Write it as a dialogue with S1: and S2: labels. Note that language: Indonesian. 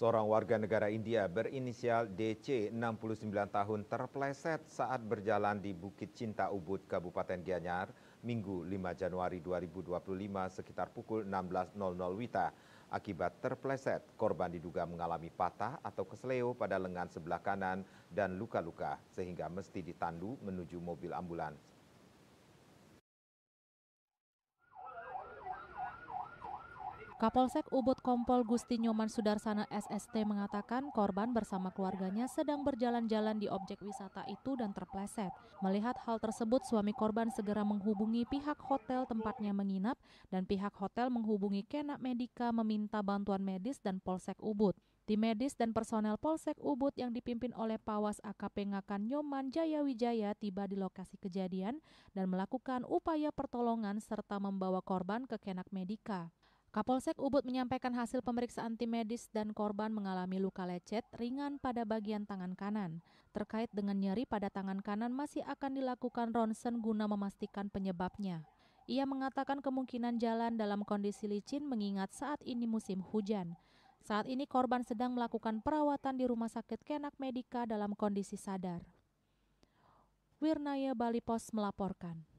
S1: Seorang warga negara India berinisial DC 69 tahun terpleset saat berjalan di Bukit Cinta Ubud, Kabupaten Gianyar, Minggu 5 Januari 2025 sekitar pukul 16.00 WITA. Akibat terpleset, korban diduga mengalami patah atau kesleo pada lengan sebelah kanan dan luka-luka sehingga mesti ditandu menuju mobil ambulans.
S2: Kapolsek Ubud Kompol Gusti Nyoman Sudarsana SST mengatakan korban bersama keluarganya sedang berjalan-jalan di objek wisata itu dan terpleset. Melihat hal tersebut, suami korban segera menghubungi pihak hotel tempatnya menginap dan pihak hotel menghubungi Kenak Medika meminta bantuan medis dan Polsek Ubud. Tim medis dan personel Polsek Ubud yang dipimpin oleh Pawas AKP Ngakan Nyoman Jayawijaya tiba di lokasi kejadian dan melakukan upaya pertolongan serta membawa korban ke Kenak Medika. Kapolsek Ubud menyampaikan hasil pemeriksaan tim medis dan korban mengalami luka lecet ringan pada bagian tangan kanan. Terkait dengan nyeri pada tangan kanan masih akan dilakukan ronsen guna memastikan penyebabnya. Ia mengatakan kemungkinan jalan dalam kondisi licin mengingat saat ini musim hujan. Saat ini korban sedang melakukan perawatan di Rumah Sakit Kenak Medika dalam kondisi sadar. Wirnaya Bali Pos melaporkan.